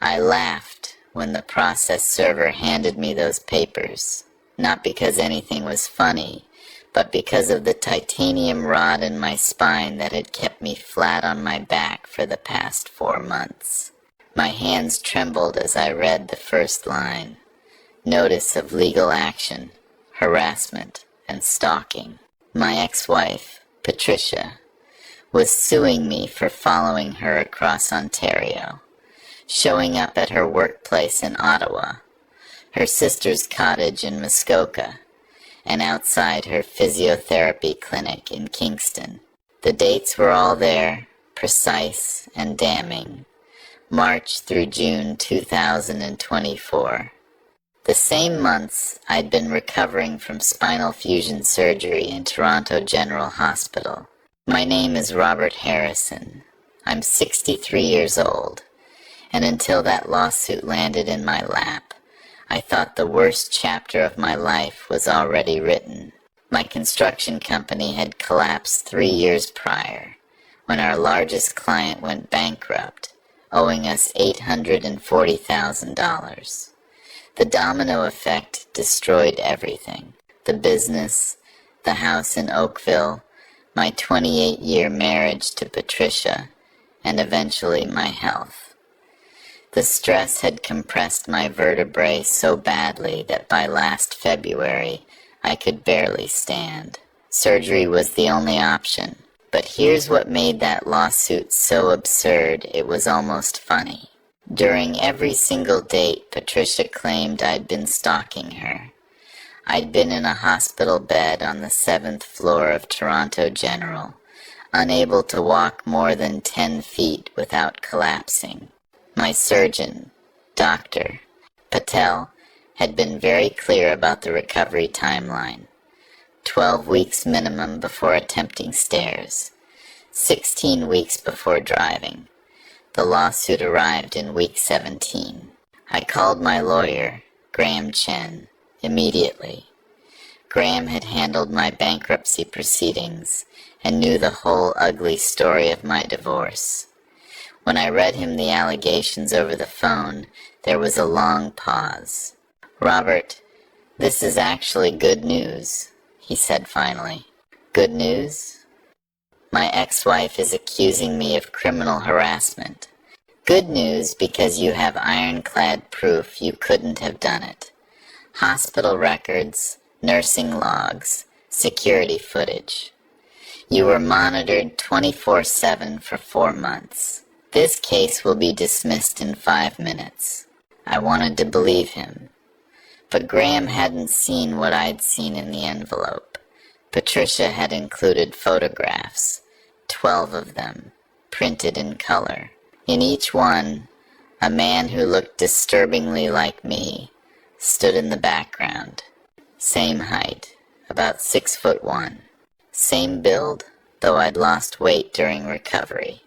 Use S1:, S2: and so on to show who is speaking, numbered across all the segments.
S1: I laughed when the process server handed me those papers, not because anything was funny, but because of the titanium rod in my spine that had kept me flat on my back for the past 4 months. My hands trembled as I read the first line. Notice of legal action, harassment, and stalking. My ex-wife, Patricia, was suing me for following her across Ontario, showing up at her workplace in Ottawa, her sister's cottage in Muskoka, and outside her physiotherapy clinic in Kingston. The dates were all there, precise and damning. March through June 2024. The same months I'd been recovering from spinal fusion surgery in Toronto General Hospital. My name is Robert Harrison. I'm 63 years old, and until that lawsuit landed in my lap, I thought the worst chapter of my life was already written. My construction company had collapsed 3 years prior, when our largest client went bankrupt, owing us $840,000. The domino effect destroyed everything. The business, the house in Oakville, my 28-year marriage to Patricia, and eventually my health. The stress had compressed my vertebrae so badly that by last February, I could barely stand. Surgery was the only option. But here's what made that lawsuit so absurd it was almost funny. During every single date, Patricia claimed I'd been stalking her. I'd been in a hospital bed on the 7th floor of Toronto General, unable to walk more than 10 feet without collapsing. My surgeon, Dr. Patel, had been very clear about the recovery timeline. 12 weeks minimum before attempting stairs, 16 weeks before driving. The lawsuit arrived in week 17. I called my lawyer, Graham Chen, immediately. Graham had handled my bankruptcy proceedings and knew the whole ugly story of my divorce. When I read him the allegations over the phone, there was a long pause. "Robert, this is actually good news," he said finally. "Good news? My ex-wife is accusing me of criminal harassment. Good news because you have ironclad proof you couldn't have done it. Hospital records, nursing logs, security footage. You were monitored 24/7 for 4 months. This case will be dismissed in 5 minutes." I wanted to believe him. But Graham hadn't seen what I'd seen in the envelope. Patricia had included photographs, 12 of them, printed in color. In each one, a man who looked disturbingly like me stood in the background. Same height, about 6'1". Same build, though I'd lost weight during recovery.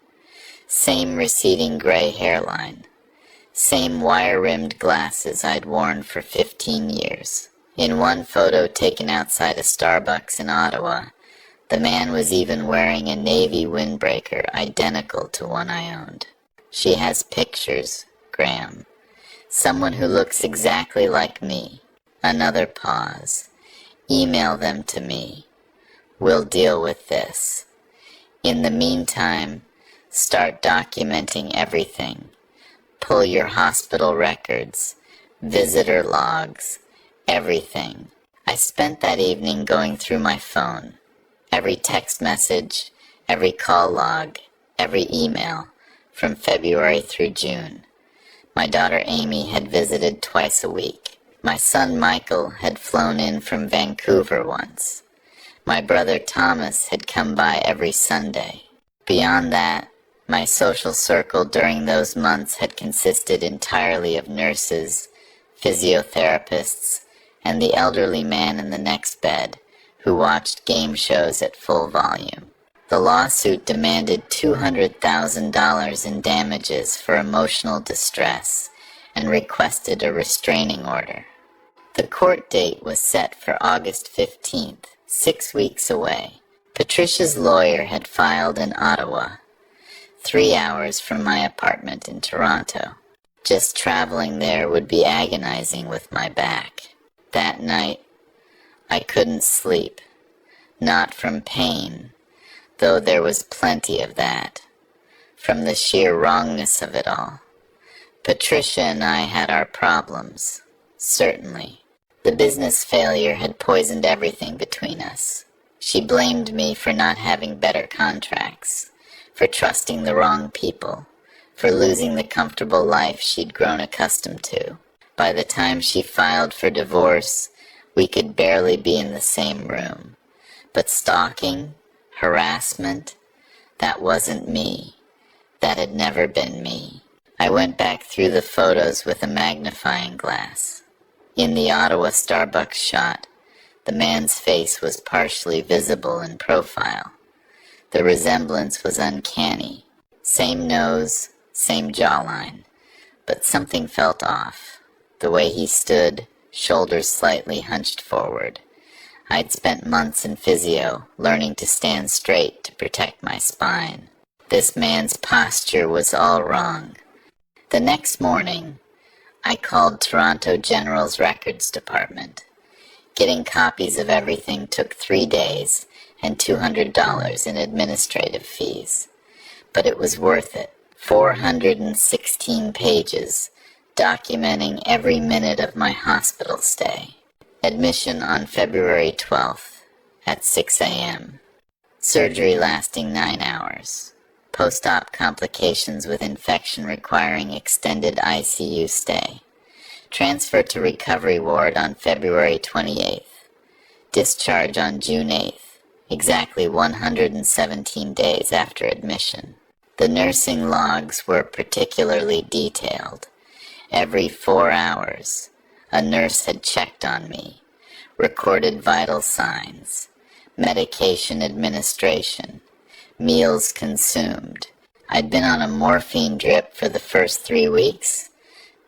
S1: Same receding gray hairline. Same wire-rimmed glasses I'd worn for 15 years. In one photo taken outside a Starbucks in Ottawa, the man was even wearing a navy windbreaker identical to one I owned. "She has pictures, Graham. Someone who looks exactly like me." Another pause. "Email them to me. We'll deal with this. In the meantime, start documenting everything. Pull your hospital records, visitor logs, everything." I spent that evening going through my phone. Every text message, every call log, every email, from February through June. My daughter Amy had visited twice a week. My son Michael had flown in from Vancouver once. My brother Thomas had come by every Sunday. Beyond that, my social circle during those months had consisted entirely of nurses, physiotherapists, and the elderly man in the next bed who watched game shows at full volume. The lawsuit demanded $200,000 in damages for emotional distress and requested a restraining order. The court date was set for August 15th, 6 weeks away. Patricia's lawyer had filed in Ottawa, 3 hours from my apartment in Toronto. Just traveling there would be agonizing with my back. That night, I couldn't sleep. Not from pain, though there was plenty of that. From the sheer wrongness of it all. Patricia and I had our problems, certainly. The business failure had poisoned everything between us. She blamed me for not having better contracts, for trusting the wrong people, for losing the comfortable life she'd grown accustomed to. By the time she filed for divorce, we could barely be in the same room. But stalking, harassment, that wasn't me. That had never been me. I went back through the photos with a magnifying glass. In the Ottawa Starbucks shot, the man's face was partially visible in profile. The resemblance was uncanny. Same nose, same jawline. But something felt off. The way he stood, shoulders slightly hunched forward. I'd spent months in physio, learning to stand straight to protect my spine. This man's posture was all wrong. The next morning, I called Toronto General's Records Department. Getting copies of everything took 3 days and $200 in administrative fees. But it was worth it. 416 pages, documenting every minute of my hospital stay. Admission on February 12th at 6 a.m. Surgery lasting 9 hours. Post-op complications with infection requiring extended ICU stay. Transfer to recovery ward on February 28th. Discharge on June 8th, exactly 117 days after admission. The nursing logs were particularly detailed. Every 4 hours, a nurse had checked on me, recorded vital signs, medication administration, meals consumed. I'd been on a morphine drip for the first 3 weeks,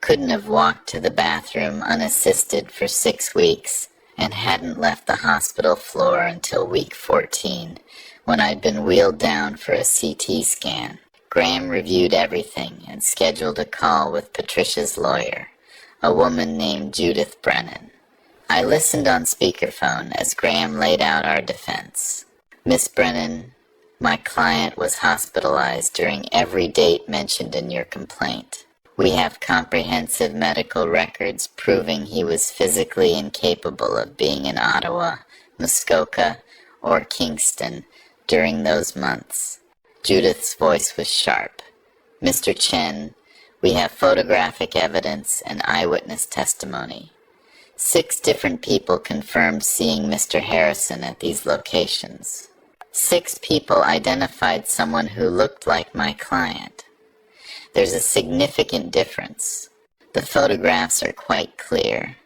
S1: couldn't have walked to the bathroom unassisted for 6 weeks, and hadn't left the hospital floor until week 14, when I'd been wheeled down for a CT scan. Graham reviewed everything and scheduled a call with Patricia's lawyer, a woman named Judith Brennan. I listened on speakerphone as Graham laid out our defense. Miss Brennan, my client was hospitalized during every date mentioned in your complaint. We have comprehensive medical records proving he was physically incapable of being in Ottawa, Muskoka, or Kingston during those months. Judith's voice was sharp. Mr. Chen, we have photographic evidence and eyewitness testimony. 6 different people confirmed seeing Mr. Harrison at these locations. 6 people identified someone who looked like my client. There's a significant difference. The photographs are quite clear.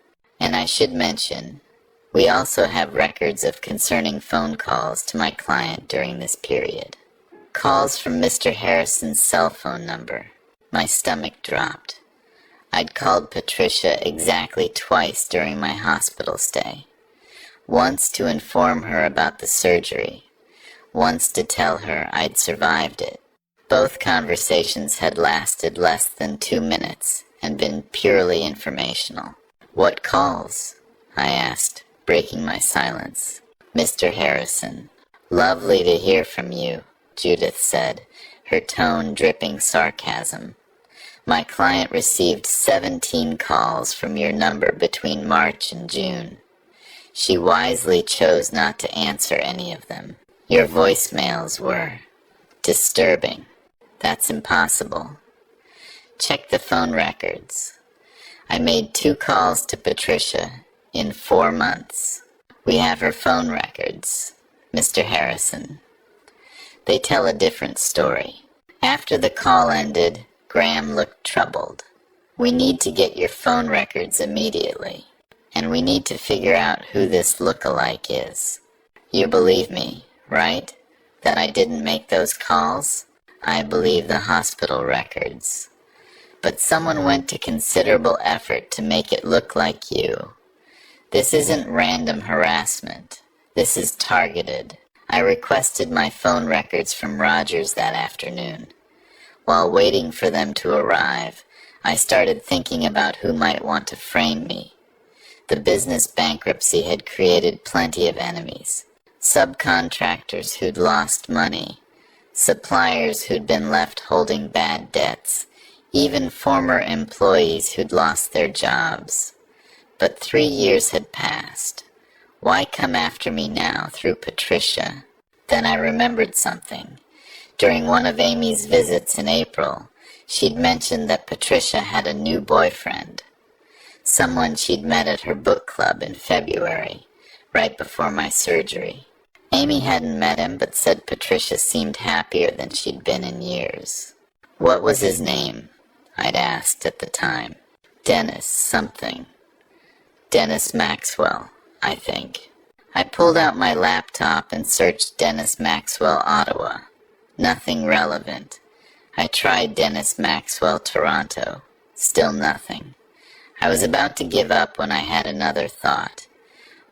S1: And I should mention, we also have records of concerning phone calls to my client during this period. Calls from Mr. Harrison's cell phone number. My stomach dropped. I'd called Patricia exactly twice during my hospital stay. Once to inform her about the surgery. Once to tell her I'd survived it. Both conversations had lasted less than 2 minutes and been purely informational. What calls? I asked, breaking my silence. Mr. Harrison. Lovely to hear from you, Judith said, her tone dripping sarcasm. My client received 17 calls from your number between March and June. She wisely chose not to answer any of them. Your voicemails were disturbing. That's impossible. Check the phone records. I made 2 calls to Patricia in 4 months. We have her phone records, Mr. Harrison. They tell a different story. After the call ended, Graham looked troubled. We need to get your phone records immediately, and we need to figure out who this look-alike is. You believe me, right? That I didn't make those calls? I believe the hospital records. But someone went to considerable effort to make it look like you. This isn't random harassment. This is targeted. I requested my phone records from Rogers that afternoon. While waiting for them to arrive, I started thinking about who might want to frame me. The business bankruptcy had created plenty of enemies. Subcontractors who'd lost money, suppliers who'd been left holding bad debts, even former employees who'd lost their jobs. But 3 years had passed. Why come after me now through Patricia? Then I remembered something. During one of Amy's visits in April, she'd mentioned that Patricia had a new boyfriend. Someone she'd met at her book club in February, right before my surgery. Amy hadn't met him, but said Patricia seemed happier than she'd been in years. What was his name? I'd asked at the time. Dennis something. Dennis Maxwell, I think. I pulled out my laptop and searched Dennis Maxwell Ottawa. Nothing relevant. I tried Dennis Maxwell Toronto. Still nothing. I was about to give up when I had another thought.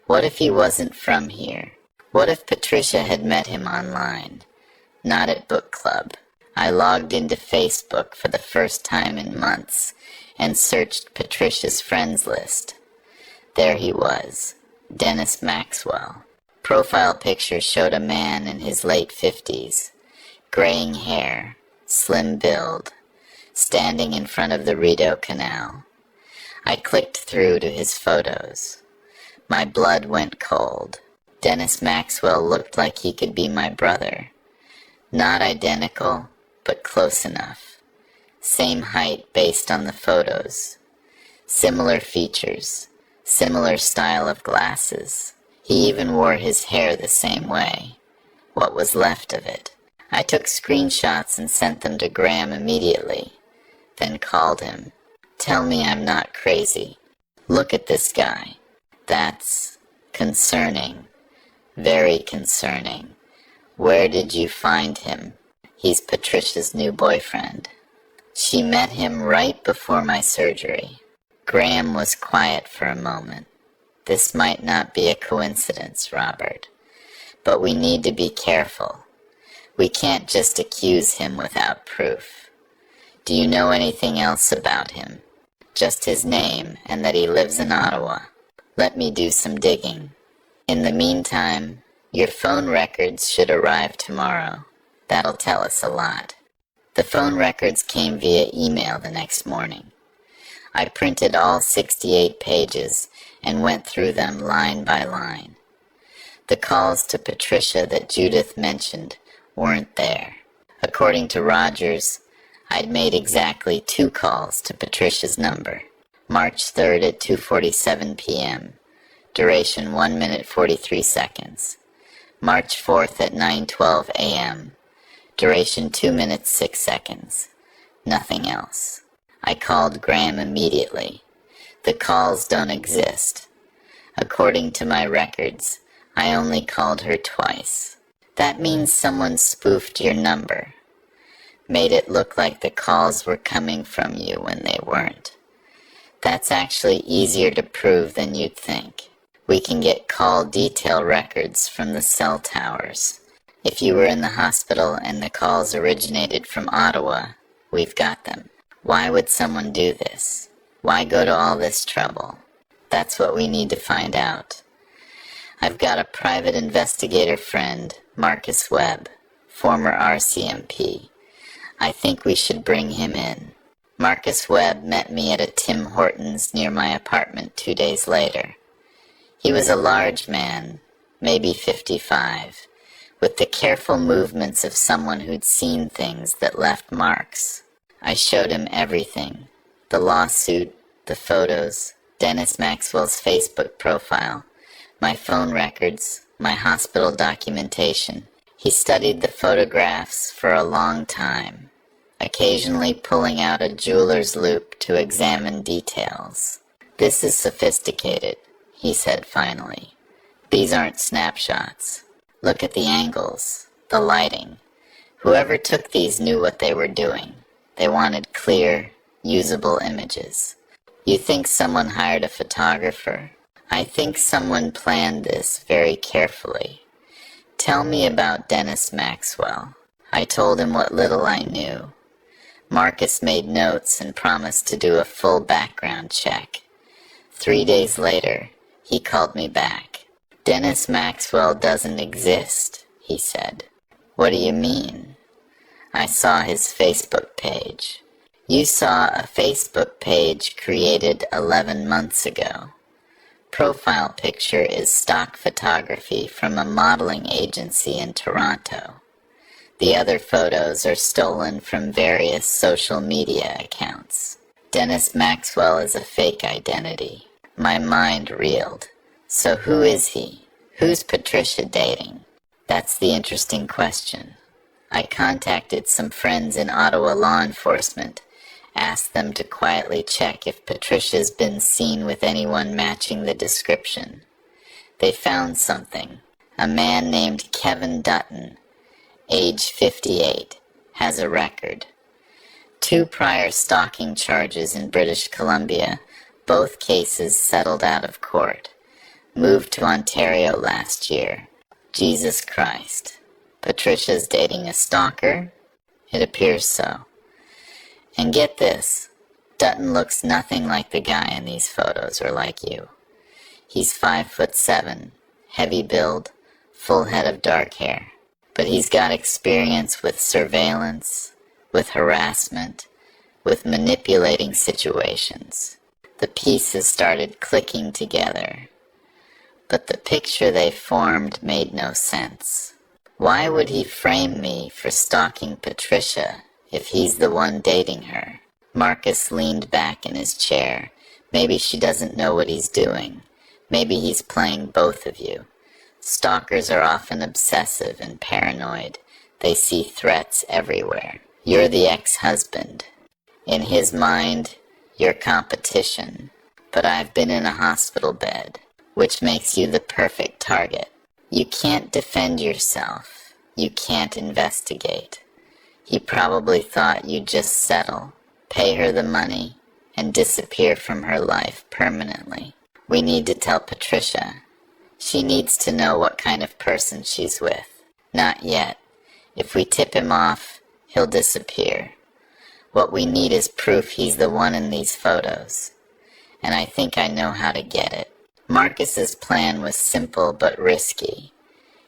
S1: What if he wasn't from here? What if Patricia had met him online? Not at book club. I logged into Facebook for the first time in months and searched Patricia's friends list. There he was, Dennis Maxwell. Profile picture showed a man in his late 50s, graying hair, slim build, standing in front of the Rideau Canal. I clicked through to his photos. My blood went cold. Dennis Maxwell looked like he could be my brother. Not identical, but close enough. Same height based on the photos. Similar features. Similar style of glasses. He even wore his hair the same way. What was left of it? I took screenshots and sent them to Graham immediately. Then called him. Tell me I'm not crazy. Look at this guy. That's concerning. Very concerning. Where did you find him? He's Patricia's new boyfriend. She met him right before my surgery. Graham was quiet for a moment. This might not be a coincidence, Robert. But we need to be careful. We can't just accuse him without proof. Do you know anything else about him? Just his name and that he lives in Ottawa. Let me do some digging. In the meantime, your phone records should arrive tomorrow. That'll tell us a lot. The phone records came via email the next morning. I printed all 68 pages and went through them line by line. The calls to Patricia that Judith mentioned weren't there. According to Rogers, I'd made exactly 2 calls to Patricia's number. March 3rd at 2:47 p.m. Duration 1 minute 43 seconds. March 4th at 9:12 a.m. Duration 2 minutes 6 seconds. Nothing else. I called Graham immediately. The calls don't exist. According to my records, I only called her twice. That means someone spoofed your number. Made it look like the calls were coming from you when they weren't. That's actually easier to prove than you'd think. We can get call detail records from the cell towers. If you were in the hospital and the calls originated from Ottawa, we've got them. Why would someone do this? Why go to all this trouble? That's what we need to find out. I've got a private investigator friend, Marcus Webb, former RCMP. I think we should bring him in. Marcus Webb met me at a Tim Hortons near my apartment 2 days later. He was a large man, maybe 55, with the careful movements of someone who'd seen things that left marks. I showed him everything. The lawsuit, the photos, Dennis Maxwell's Facebook profile, my phone records, my hospital documentation. He studied the photographs for a long time, occasionally pulling out a jeweler's loupe to examine details. This is sophisticated, he said finally. These aren't snapshots. Look at the angles, the lighting. Whoever took these knew what they were doing. They wanted clear, usable images. You think someone hired a photographer? I think someone planned this very carefully. Tell me about Dennis Maxwell. I told him what little I knew. Marcus made notes and promised to do a full background check. 3 days later, he called me back. "Dennis Maxwell doesn't exist," he said. "What do you mean?" "I saw his Facebook page." "You saw a Facebook page created 11 months ago. Profile picture is stock photography from a modeling agency in Toronto. The other photos are stolen from various social media accounts. Dennis Maxwell is a fake identity." My mind reeled. So who is he? Who's Patricia dating? That's the interesting question. I contacted some friends in Ottawa law enforcement, asked them to quietly check if Patricia's been seen with anyone matching the description. They found something. A man named Kevin Dutton, age 58, has a record. 2 prior stalking charges in British Columbia, both cases settled out of court. Moved to Ontario last year. Jesus Christ. Patricia's dating a stalker? It appears so. And get this, Dutton looks nothing like the guy in these photos or like you. He's 5'7", heavy build, full head of dark hair. But he's got experience with surveillance, with harassment, with manipulating situations. The pieces started clicking together. But the picture they formed made no sense. Why would he frame me for stalking Patricia if he's the one dating her? Marcus leaned back in his chair. Maybe she doesn't know what he's doing. Maybe he's playing both of you. Stalkers are often obsessive and paranoid. They see threats everywhere. You're the ex-husband. In his mind, you're competition. But I've been in a hospital bed, which makes you the perfect target. You can't defend yourself. You can't investigate. He probably thought you'd just settle, pay her the money, and disappear from her life permanently. We need to tell Patricia. She needs to know what kind of person she's with. Not yet. If we tip him off, he'll disappear. What we need is proof he's the one in these photos. And I think I know how to get it. Marcus's plan was simple but risky.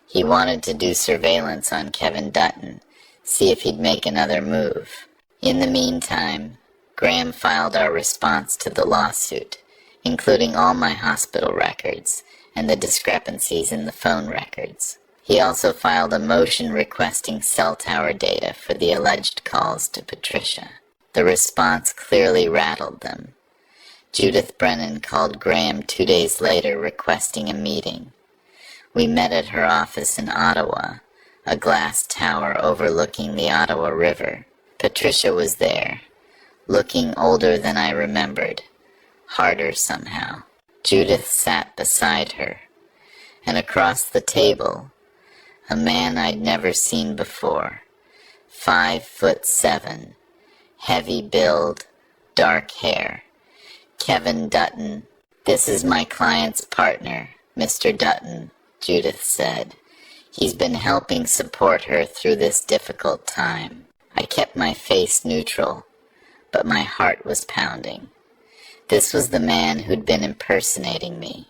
S1: He wanted to do surveillance on Kevin Dutton, see if he'd make another move. In the meantime, Graham filed our response to the lawsuit, including all my hospital records and the discrepancies in the phone records. He also filed a motion requesting cell tower data for the alleged calls to Patricia. The response clearly rattled them. Judith Brennan called Graham 2 days later requesting a meeting. We met at her office in Ottawa, a glass tower overlooking the Ottawa River. Patricia was there, looking older than I remembered, harder somehow. Judith sat beside her, and across the table, a man I'd never seen before, 5'7", heavy build, dark hair. Kevin Dutton. "This is my client's partner, Mr. Dutton," Judith said. "He's been helping support her through this difficult time." I kept my face neutral, but my heart was pounding. This was the man who'd been impersonating me,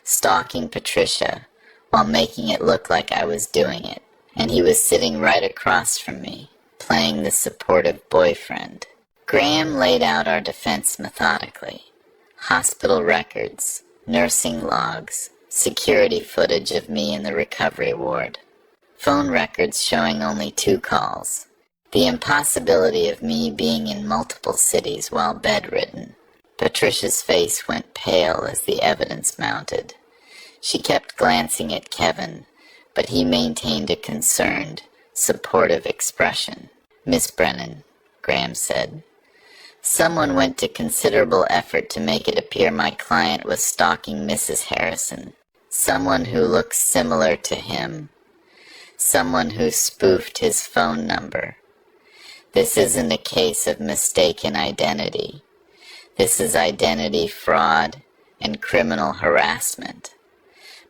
S1: stalking Patricia while making it look like I was doing it, and he was sitting right across from me, playing the supportive boyfriend. Graham laid out our defense methodically. Hospital records, nursing logs, security footage of me in the recovery ward. Phone records showing only 2 calls. The impossibility of me being in multiple cities while bedridden. Patricia's face went pale as the evidence mounted. She kept glancing at Kevin, but he maintained a concerned, supportive expression. "Miss Brennan," Graham said, "someone went to considerable effort to make it appear my client was stalking Mrs. Harrison. Someone who looks similar to him. Someone who spoofed his phone number. This isn't a case of mistaken identity. This is identity fraud and criminal harassment,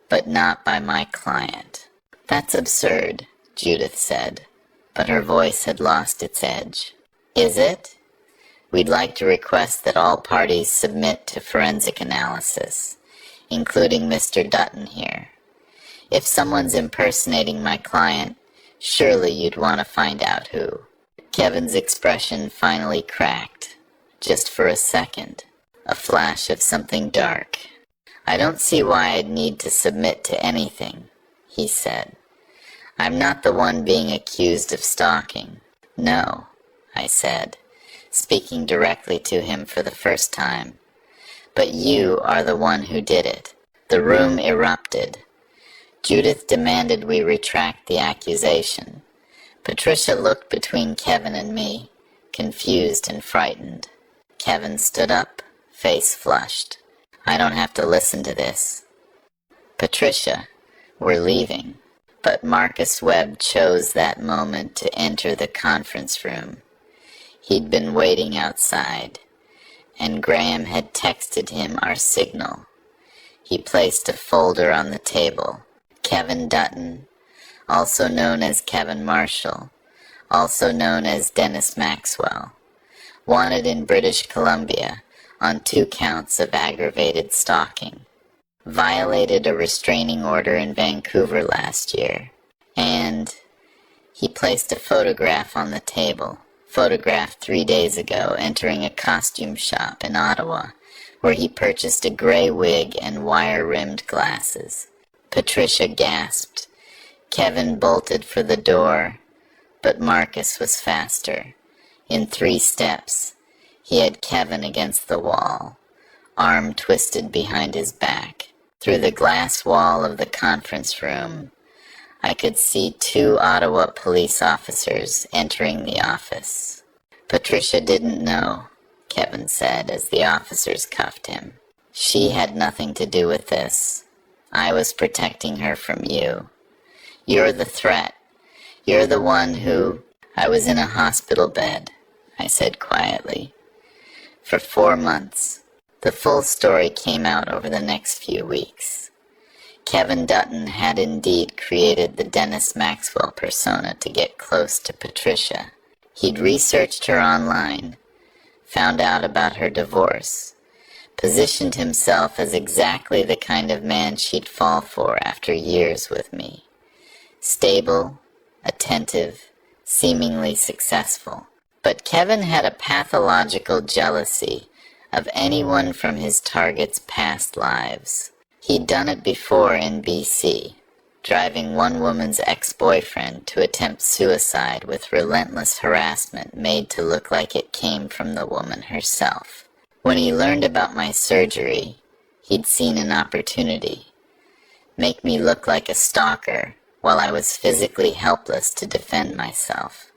S1: but not by my client." "That's absurd," Judith said, but her voice had lost its edge. Is it? We'd like to request that all parties submit to forensic analysis, including Mr. Dutton here. If someone's impersonating my client, surely you'd want to find out who." Kevin's expression finally cracked, just for a second, a flash of something dark. "I don't see why I'd need to submit to anything," he said. "I'm not the one being accused of stalking." "No," I said, speaking directly to him for the first time. "But you are the one who did it." The room erupted. Judith demanded we retract the accusation. Patricia looked between Kevin and me, confused and frightened. Kevin stood up, face flushed. "I don't have to listen to this." "Patricia, we're leaving." But Marcus Webb chose that moment to enter the conference room. He'd been waiting outside, and Graham had texted him our signal. He placed a folder on the table. Kevin Dutton, also known as Kevin Marshall, also known as Dennis Maxwell, wanted in British Columbia on 2 counts of aggravated stalking, violated a restraining order in Vancouver last year, and he placed a photograph on the table, photographed 3 days ago entering a costume shop in Ottawa, where he purchased a gray wig and wire-rimmed glasses. Patricia gasped. Kevin bolted for the door, but Marcus was faster. In 3 steps, he had Kevin against the wall, arm twisted behind his back. Through the glass wall of the conference room, I could see 2 Ottawa police officers entering the office. "Patricia didn't know," Kevin said as the officers cuffed him. "She had nothing to do with this. I was protecting her from you. You're the threat. You're the one who—" "I was in a hospital bed," I said quietly, "for 4 months. The full story came out over the next few weeks. Kevin Dutton had indeed created the Dennis Maxwell persona to get close to Patricia. He'd researched her online, found out about her divorce, positioned himself as exactly the kind of man she'd fall for after years with me. Stable, attentive, seemingly successful. But Kevin had a pathological jealousy of anyone from his target's past lives. He'd done it before in BC, driving one woman's ex-boyfriend to attempt suicide with relentless harassment made to look like it came from the woman herself. When he learned about my surgery, he'd seen an opportunity. Make me look like a stalker while I was physically helpless to defend myself.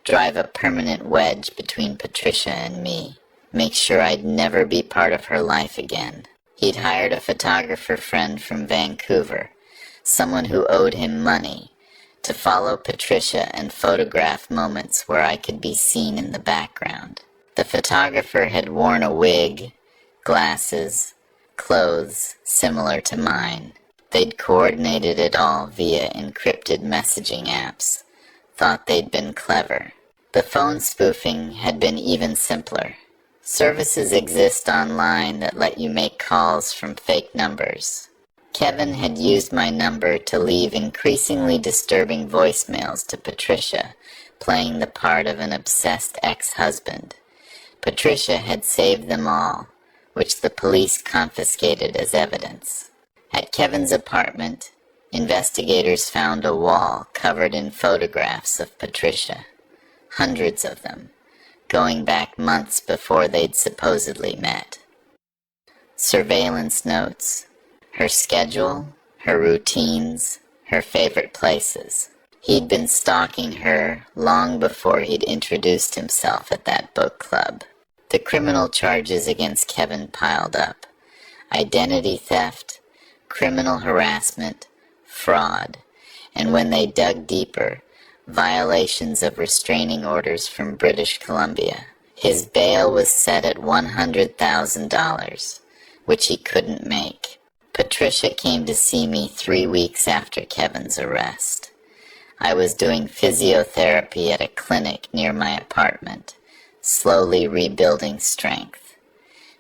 S1: Drive a permanent wedge between Patricia and me. Make sure I'd never be part of her life again. He'd hired a photographer friend from Vancouver, someone who owed him money, to follow Patricia and photograph moments where I could be seen in the background. The photographer had worn a wig, glasses, clothes similar to mine. They'd coordinated it all via encrypted messaging apps, thought they'd been clever. The phone spoofing had been even simpler. Services exist online that let you make calls from fake numbers. Kevin had used my number to leave increasingly disturbing voicemails to Patricia, playing the part of an obsessed ex-husband. Patricia had saved them all, which the police confiscated as evidence. At Kevin's apartment, investigators found a wall covered in photographs of Patricia, hundreds of them, going back months before they'd supposedly met. Surveillance notes, her schedule, her routines, her favorite places. He'd been stalking her long before he'd introduced himself at that book club. The criminal charges against Kevin piled up. Identity theft, criminal harassment, fraud, and when they dug deeper, violations of restraining orders from British Columbia. His bail was set at $100,000, which he couldn't make. Patricia came to see me 3 weeks after Kevin's arrest. I was doing physiotherapy at a clinic near my apartment slowly rebuilding strength.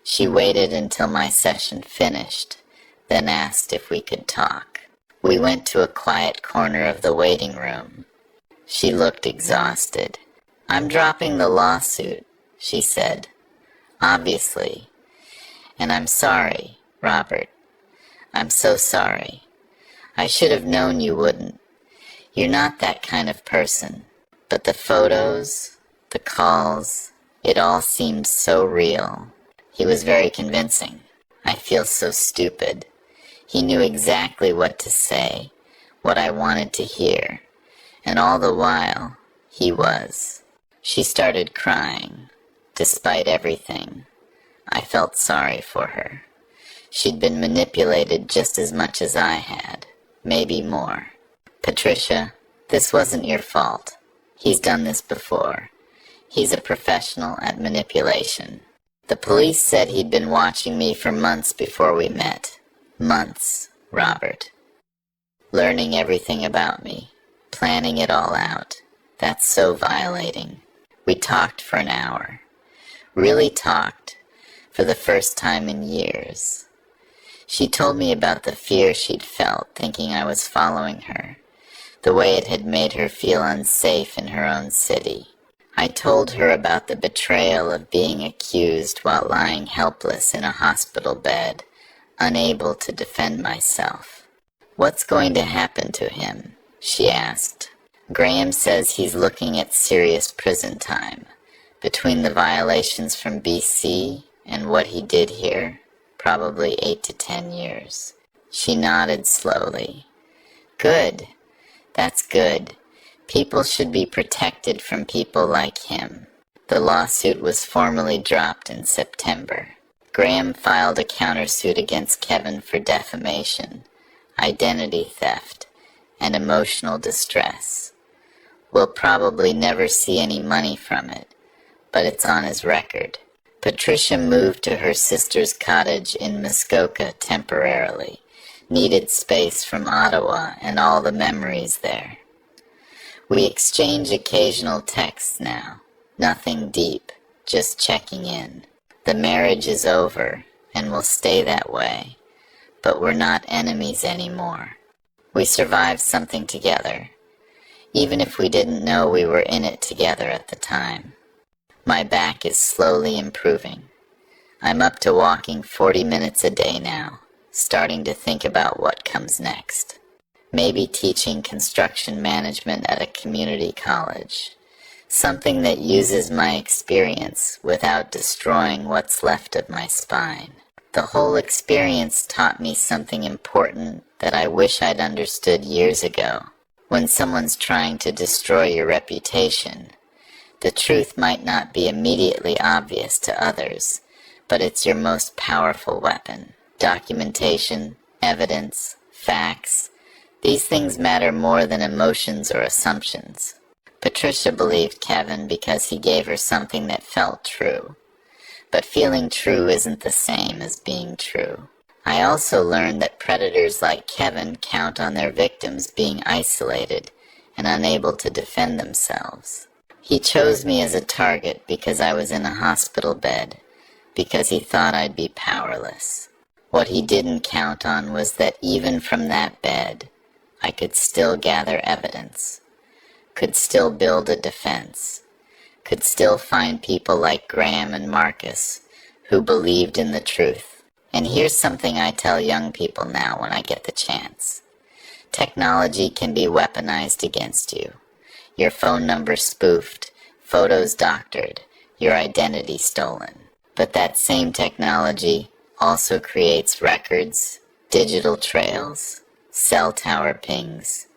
S1: She waited until my session finished, then asked if we could talk. We went to a quiet corner of the waiting room. She looked exhausted. "I'm dropping the lawsuit," she said. "Obviously. And I'm sorry, Robert. I'm so sorry. I should have known you wouldn't. You're not that kind of person. But the photos, the calls, it all seemed so real." He was very convincing. I feel so stupid. He knew exactly what to say, what I wanted to hear. And all the while, he was. She started crying. Despite everything, I felt sorry for her. She'd been manipulated just as much as I had, maybe more. "Patricia, this wasn't your fault. He's done this before. He's a professional at manipulation. The police said he'd been watching me for months before we met. Months, Robert. Learning everything about me. Planning it all out. That's so violating. We talked for an hour. Really talked. For the first time in years. She told me about the fear she'd felt thinking I was following her. The way it had made her feel unsafe in her own city. I told her about the betrayal of being accused while lying helpless in a hospital bed, unable to defend myself. "What's going to happen to him?" she asked. "Graham says he's looking at serious prison time. Between the violations from BC and what he did here, probably 8 to 10 years. She nodded slowly. "Good. That's good. People should be protected from people like him." The lawsuit was formally dropped in September. Graham filed a countersuit against Kevin for defamation, identity theft, and emotional distress. We'll probably never see any money from it, but it's on his record. Patricia moved to her sister's cottage in Muskoka temporarily, needed space from Ottawa and all the memories there. We exchange occasional texts now, nothing deep, just checking in. The marriage is over, and will stay that way, but we're not enemies anymore. We survived something together, even if we didn't know we were in it together at the time. My back is slowly improving. I'm up to walking 40 minutes a day now, starting to think about what comes next. Maybe teaching construction management at a community college. Something that uses my experience without destroying what's left of my spine. The whole experience taught me something important that I wish I'd understood years ago. When someone's trying to destroy your reputation, the truth might not be immediately obvious to others, but it's your most powerful weapon. Documentation, evidence, facts, these things matter more than emotions or assumptions. Patricia believed Kevin because he gave her something that felt true. But feeling true isn't the same as being true. I also learned that predators like Kevin count on their victims being isolated and unable to defend themselves. He chose me as a target because I was in a hospital bed, because he thought I'd be powerless. What he didn't count on was that even from that bed, I could still gather evidence, could still build a defense, could still find people like Graham and Marcus who believed in the truth. And here's something I tell young people now when I get the chance. Technology can be weaponized against you. Your phone number spoofed, photos doctored, your identity stolen. But that same technology also creates records, digital trails, cell tower pings,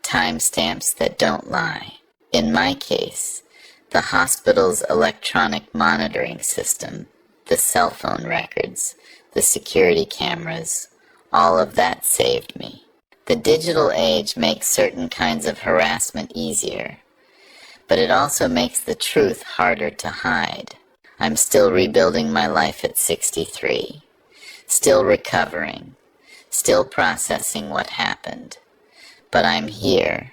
S1: timestamps that don't lie. In my case, the hospital's electronic monitoring system, the cell phone records, the security cameras, all of that saved me. The digital age makes certain kinds of harassment easier, but it also makes the truth harder to hide. I'm still rebuilding my life at 63, still recovering, still processing what happened. But I'm here,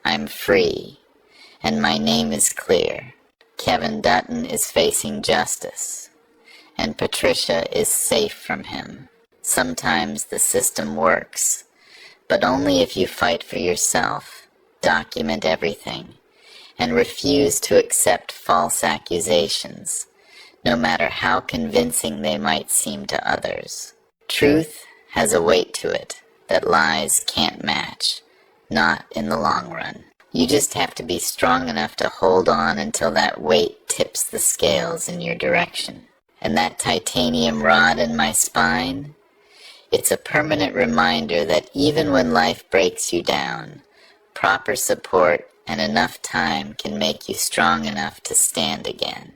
S1: I'm free, and my name is clear. Kevin Dutton is facing justice, and Patricia is safe from him. Sometimes the system works, but only if you fight for yourself, document everything, and refuse to accept false accusations, no matter how convincing they might seem to others. Truth has a weight to it that lies can't match, not in the long run. You just have to be strong enough to hold on until that weight tips the scales in your direction. And that titanium rod in my spine? It's a permanent reminder that even when life breaks you down, proper support and enough time can make you strong enough to stand again.